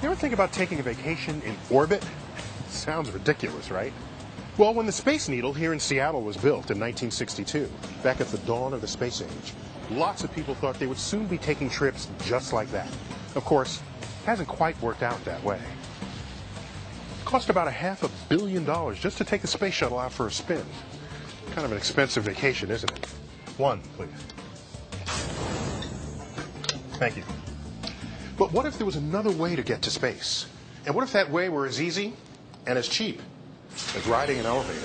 You ever think about taking a vacation in orbit? Sounds ridiculous, right? Well, when the Space Needle here in Seattle was built in 1962, back at the dawn of the space age, lots of people thought they would soon be taking trips just like that. Of course, it hasn't quite worked out that way. It cost about $500 million just to take the space shuttle out for a spin. Kind of an expensive vacation, isn't it? One, please. Thank you. But what if there was another way to get to space? And what if that way were as easy and as cheap as riding an elevator?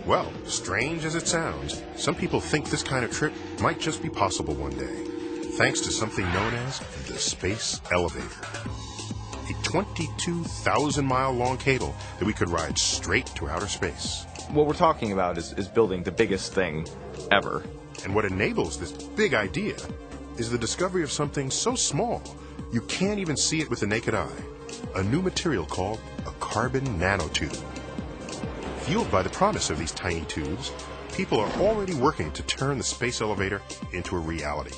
Well, strange as it sounds, some people think this kind of trip might just be possible one day, thanks to something known as the space elevator. A 22,000-mile long cable that we could ride straight to outer space. What we're talking about is building the biggest thing ever. And what enables this big idea is the discovery of something so small you can't even see it with the naked eye. A new material called a carbon nanotube. Fueled by the promise of these tiny tubes, people are already working to turn the space elevator into a reality.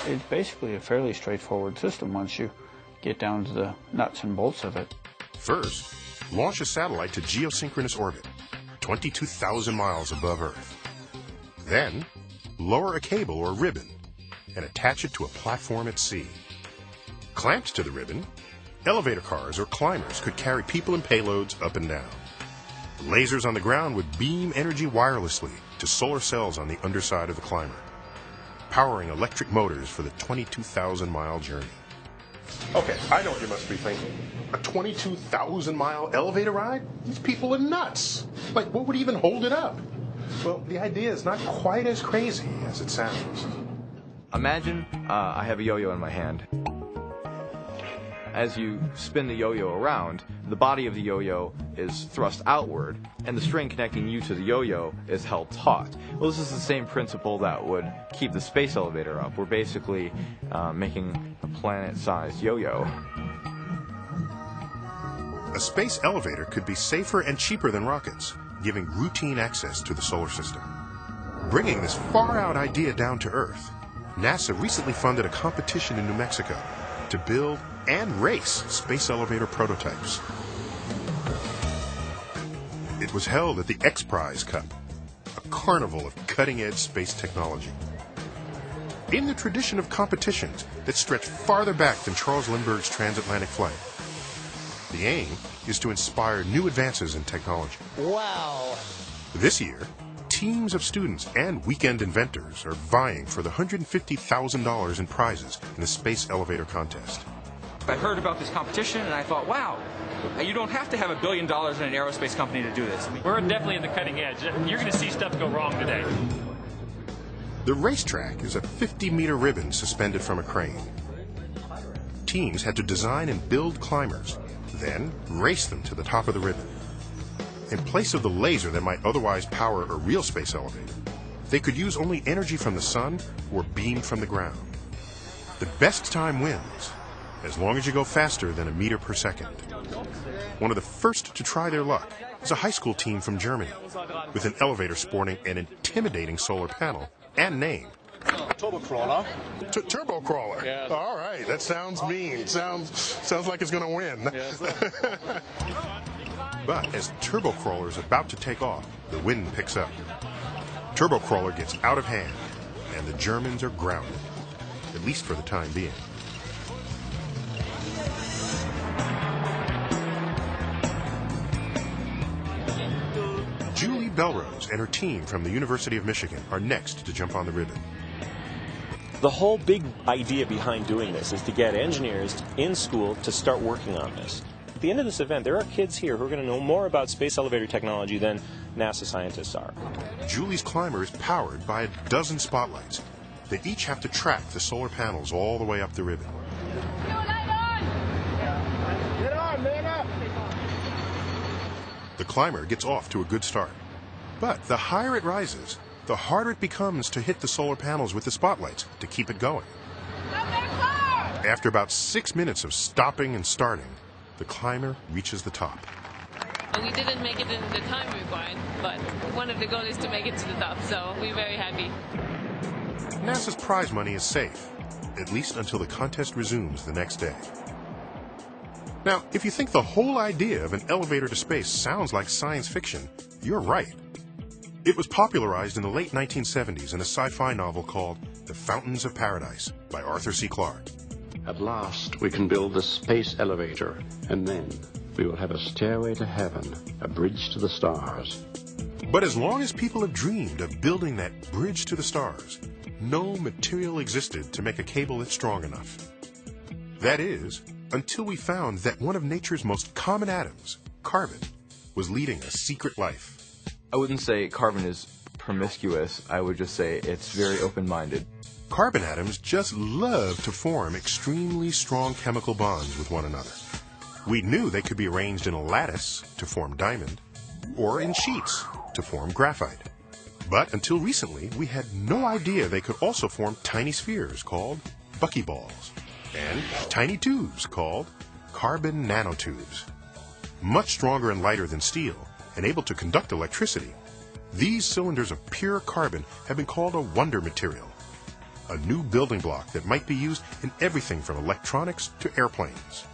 It's basically a fairly straightforward system once you get down to the nuts and bolts of it. First, launch a satellite to geosynchronous orbit, 22,000 miles above Earth. Then, lower a cable or ribbon and attach it to a platform at sea. Clamped to the ribbon, elevator cars or climbers could carry people and payloads up and down. Lasers on the ground would beam energy wirelessly to solar cells on the underside of the climber, powering electric motors for the 22,000-mile journey. Okay, I know what you must be thinking. A 22,000-mile elevator ride? These people are nuts. Like, what would even hold it up? Well, the idea is not quite as crazy as it sounds. Imagine I have a yo-yo in my hand. As you spin the yo-yo around, the body of the yo-yo is thrust outward, and the string connecting you to the yo-yo is held taut. Well, this is the same principle that would keep the space elevator up. We're basically making a planet-sized yo-yo. A space elevator could be safer and cheaper than rockets, giving routine access to the solar system. Bringing this far-out idea down to Earth, NASA recently funded a competition in New Mexico to build and race space elevator prototypes. It was held at the X Prize Cup, a carnival of cutting-edge space technology. In the tradition of competitions that stretch farther back than Charles Lindbergh's transatlantic flight, the aim is to inspire new advances in technology. Wow! This year, teams of students and weekend inventors are vying for the $150,000 in prizes in the space elevator contest. I heard about this competition and I thought, wow, you don't have to have $1 billion in an aerospace company to do this. We're definitely at the cutting edge. You're going to see stuff go wrong today. The racetrack is a 50-meter ribbon suspended from a crane. Teams had to design and build climbers, then race them to the top of the ribbon. In place of the laser that might otherwise power a real space elevator, they could use only energy from the sun or beam from the ground. The best time wins, as long as you go faster than a meter per second. One of the first to try their luck is a high school team from Germany, with an elevator sporting an intimidating solar panel and name. Turbo crawler. Turbo crawler. Yeah. All right, that sounds mean. Sounds like it's going to win. Yes. But as Turbo Crawler is about to take off, the wind picks up. Turbo Crawler gets out of hand, and the Germans are grounded, at least for the time being. Julie Belrose and her team from the University of Michigan are next to jump on the ribbon. The whole big idea behind doing this is to get engineers in school to start working on this. At the end of this event, there are kids here who are going to know more about space elevator technology than NASA scientists are. Julie's climber is powered by a dozen spotlights. They each have to track the solar panels all the way up the ribbon. The climber gets off to a good start. But the higher it rises, the harder it becomes to hit the solar panels with the spotlights to keep it going. After about 6 minutes of stopping and starting, the climber reaches the top. We didn't make it in the time required, but one of the goals is to make it to the top, so we're very happy. NASA's prize money is safe, at least until the contest resumes the next day. Now, if you think the whole idea of an elevator to space sounds like science fiction, you're right. It was popularized in the late 1970s in a sci-fi novel called The Fountains of Paradise by Arthur C. Clarke. At last, we can build the space elevator, and then we will have a stairway to heaven, a bridge to the stars. But as long as people have dreamed of building that bridge to the stars, no material existed to make a cable that's strong enough. That is, until we found that one of nature's most common atoms, carbon, was leading a secret life. I wouldn't say carbon is promiscuous. I would just say it's very open-minded. Carbon atoms just love to form extremely strong chemical bonds with one another. We knew they could be arranged in a lattice to form diamond, or in sheets to form graphite. But until recently, we had no idea they could also form tiny spheres called buckyballs, and tiny tubes called carbon nanotubes. Much stronger and lighter than steel, and able to conduct electricity, these cylinders of pure carbon have been called a wonder material, a new building block that might be used in everything from electronics to airplanes.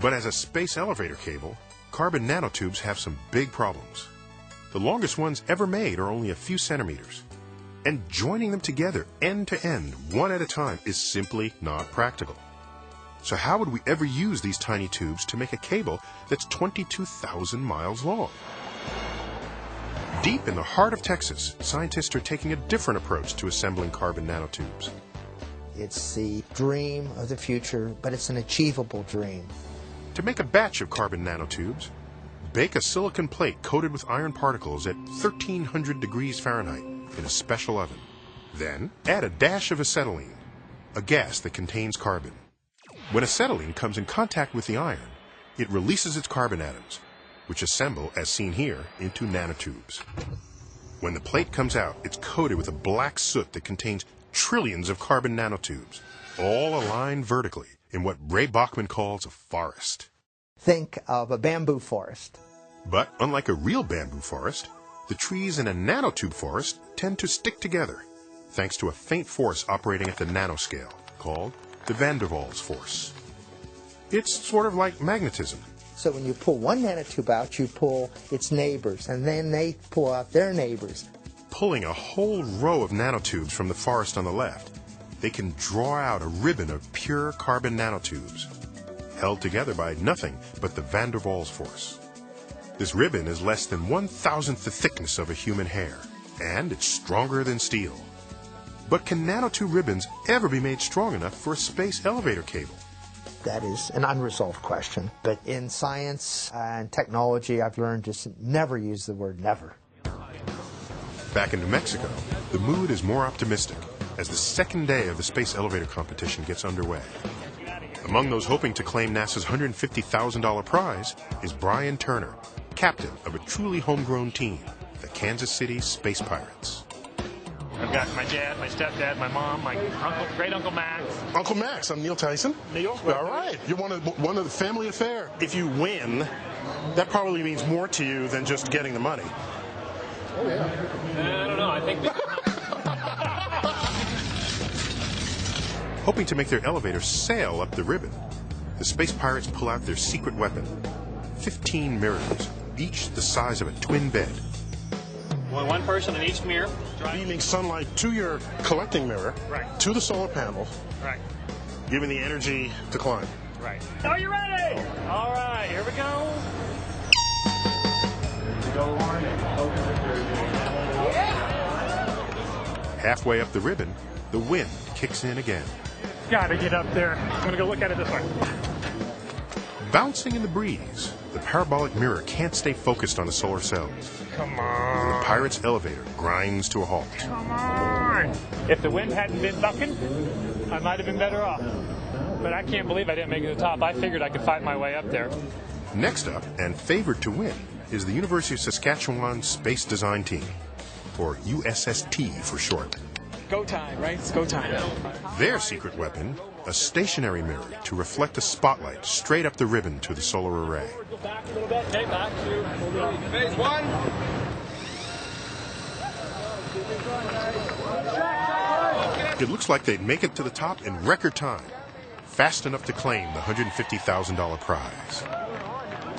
But as a space elevator cable, carbon nanotubes have some big problems. The longest ones ever made are only a few centimeters, and joining them together end to end, one at a time, is simply not practical. So how would we ever use these tiny tubes to make a cable that's 22,000 miles long? Deep in the heart of Texas, scientists are taking a different approach to assembling carbon nanotubes. It's the dream of the future, but it's an achievable dream. To make a batch of carbon nanotubes, bake a silicon plate coated with iron particles at 1,300 degrees Fahrenheit in a special oven. Then add a dash of acetylene, a gas that contains carbon. When acetylene comes in contact with the iron, it releases its carbon atoms, which assemble, as seen here, into nanotubes. When the plate comes out, it's coated with a black soot that contains trillions of carbon nanotubes, all aligned vertically in what Ray Bachman calls a forest. Think of a bamboo forest. But unlike a real bamboo forest, the trees in a nanotube forest tend to stick together, thanks to a faint force operating at the nanoscale, called the van der Waals force. It's sort of like magnetism. So when you pull one nanotube out, you pull its neighbors, and then they pull out their neighbors. Pulling a whole row of nanotubes from the forest on the left, they can draw out a ribbon of pure carbon nanotubes, held together by nothing but the van der Waals force. This ribbon is less than 1,000th the thickness of a human hair, and it's stronger than steel. But can nanotube ribbons ever be made strong enough for a space elevator cable? That is an unresolved question. But in science and technology, I've learned just never use the word never. Back in New Mexico, the mood is more optimistic as the second day of the space elevator competition gets underway. Among those hoping to claim NASA's $150,000 prize is Brian Turner, captain of a truly homegrown team, the Kansas City Space Pirates. I've got my dad, my stepdad, my mom, my uncle, great Uncle Max. Uncle Max, I'm Neil Tyson. Neil. All right. You're one of the family affair. If you win, that probably means more to you than just getting the money. Oh, yeah. I don't know. I think... Hoping to make their elevator sail up the ribbon, the Space Pirates pull out their secret weapon, 15 mirrors, each the size of a twin bed. One person in each mirror. Beaming sunlight to your collecting mirror, right, to the solar panel, right, giving the energy to climb. Right. Are you ready? All right, here we go. Halfway up the ribbon, the wind kicks in again. Gotta get up there. I'm gonna go look at it this way. Bouncing in the breeze, the parabolic mirror can't stay focused on the solar cells. Come on. The Pirate's elevator grinds to a halt. Come on. If the wind hadn't been bucking, I might have been better off. But I can't believe I didn't make it to the top. I figured I could fight my way up there. Next up, and favored to win, is the University of Saskatchewan Space Design Team, or USST for short. Go time, right? It's go time. Their secret weapon, a stationary mirror to reflect a spotlight straight up the ribbon to the solar array. Go back a little bit. Okay, back to phase one. It looks like they'd make it to the top in record time, fast enough to claim the $150,000 prize.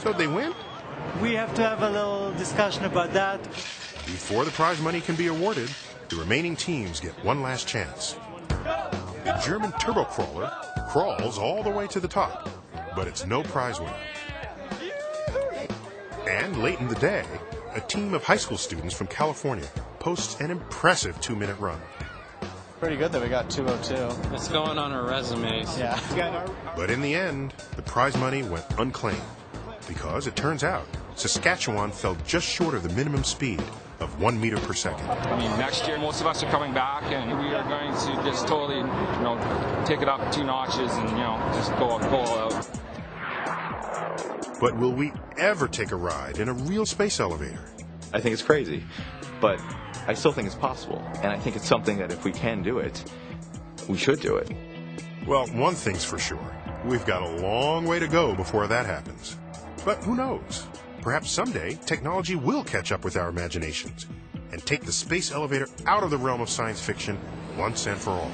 So they win? We have to have a little discussion about that. Before the prize money can be awarded, the remaining teams get one last chance. The German turbocrawler crawls all the way to the top, but it's no prize winner. And late in the day, a team of high school students from California posts an impressive 2-minute run. Pretty good that we got 2:02. It's going on our resumes. Yeah. But in the end, the prize money went unclaimed because it turns out Saskatchewan fell just short of the minimum speed of 1 meter per second. I mean, next year most of us are coming back, and we are going to just totally, take it up 2 notches and just go all out. But will we ever take a ride in a real space elevator? I think it's crazy, but I still think it's possible, and I think it's something that if we can do it, we should do it. Well, one thing's for sure. We've got a long way to go before that happens. But who knows? Perhaps someday technology will catch up with our imaginations and take the space elevator out of the realm of science fiction once and for all.